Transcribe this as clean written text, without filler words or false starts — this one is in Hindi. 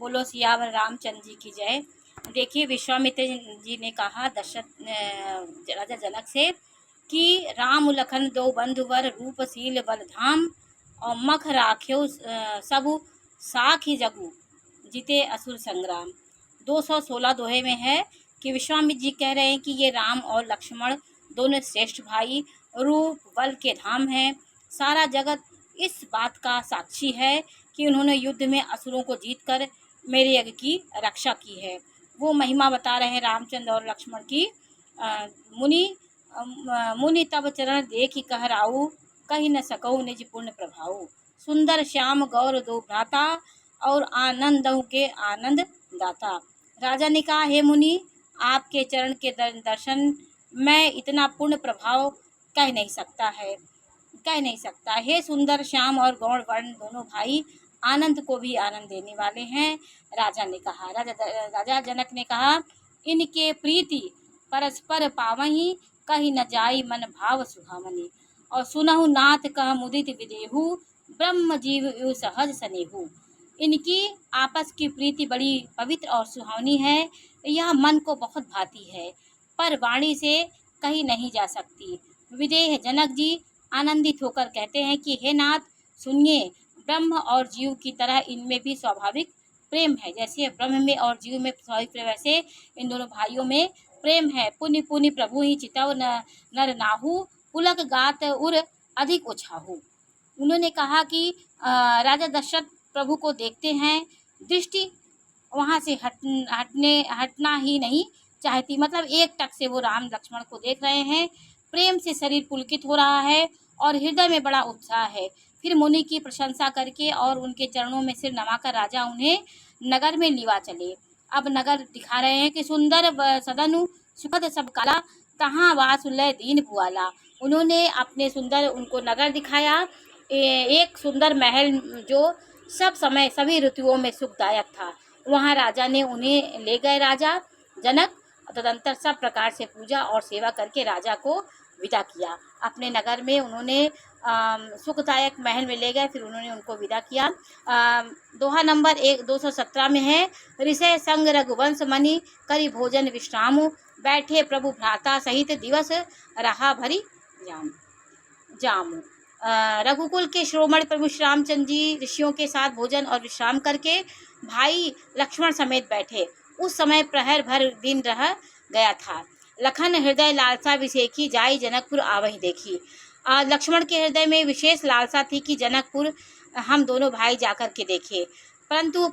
बोलो सियावर रामचंद्र जी की जय। देखिए, विश्वामित्र जी ने कहा राजा जनक से कि राम लखन दो बंधुवर रूपशील बलधाम और मख राख्यो सबु साखी जगु जीते असुर संग्राम। 216 दोहे में है कि विश्वामित्र जी कह रहे हैं कि ये राम और लक्ष्मण दोनों श्रेष्ठ भाई रूप बल के धाम हैं। सारा जगत इस बात का साक्षी है कि उन्होंने युद्ध में असुरों को जीतकर मेरे यज्ञ की रक्षा की है। वो महिमा बता रहे हैं रामचंद्र और लक्ष्मण की। मुनि तब चरण देखि कहराऊ, कही न सकऊ निज पुण्य प्रभाऊ। सुंदर श्याम गौर दो भ्राता, और आनंद के आनंद दाता। राजा ने कहा, हे मुनि, आपके चरण के दर्शन मैं इतना पुण्य प्रभाव कह नहीं सकता। हे सुंदर श्याम और गौर वर्ण दोनों भाई आनंद को भी आनंद देने वाले हैं। राजा जनक ने कहा, इनके प्रीति परस्पर पावही, कही न जाई मन भाव सुहावनी। और सुनहु नाथ कह मुदित विदेहु, ब्रह्म जीव यु सहज सनेहु। इनकी आपस की प्रीति बड़ी पवित्र और सुहावनी है। यह मन को बहुत भाती है, पर वाणी से कही नहीं जा सकती। विदेह जनक जी आनंदित होकर कहते हैं कि हे नाथ, सुनिए, ब्रह्म और जीव की तरह इनमें भी स्वाभाविक प्रेम है। जैसे ब्रह्म में और जीव में स्वाभाविक प्रेम, वैसे इन दोनों भाइयों में प्रेम है। पुण्य पुण्य प्रभु ही चितव नर नाहु, पुलक गात उर अधिक उछाहु। उन्होंने कहा कि राजा दशरथ प्रभु को देखते हैं, दृष्टि वहाँ से हटना ही नहीं चाहती। मतलब एक टक से वो राम लक्ष्मण को देख रहे हैं। प्रेम से शरीर पुलकित हो रहा है और हृदय में बड़ा उत्साह है। फिर मुनि की प्रशंसा करके और उनके चरणों में सिर नवाकर राजा उन्हें नगर में लिवा चले। अब नगर दिखा रहे हैं कि सुंदर सदनु सुखद सब काला, तहाँ वासुल्लय दीन भुआला। उन्होंने अपने सुंदर उनको नगर दिखाया, एक सुंदर महल जो सब समय सभी ऋतुओं में सुखदायक था। वहाँ राजा ने उन्हें ले गए। राजा जनक तदंतर सब प्रकार से पूजा और सेवा करके राजा को विदा किया। अपने नगर में उन्होंने सुखदायक महल में ले गए, फिर उन्होंने उनको विदा किया। दोहा नंबर 217 में है, ऋषय संग रघुवंश मणि, करी भोजन विश्राम, बैठे प्रभु भ्राता सहित दिवस, रहा भरी जाम। रघुकुल के श्रोमण प्रभु श्री रामचंद्र जी ऋषियों के साथ भोजन और विश्राम करके भाई लक्ष्मण समेत बैठे। उस समय प्रहर भर दिन रह गया था। लखन हृदय लालसा विशेखी, जाई जनकपुर आवही देखी। लक्ष्मण के हृदय में विशेष लालसा थी कि जनकपुर हम दोनों भाई जाकर के देखे, परंतु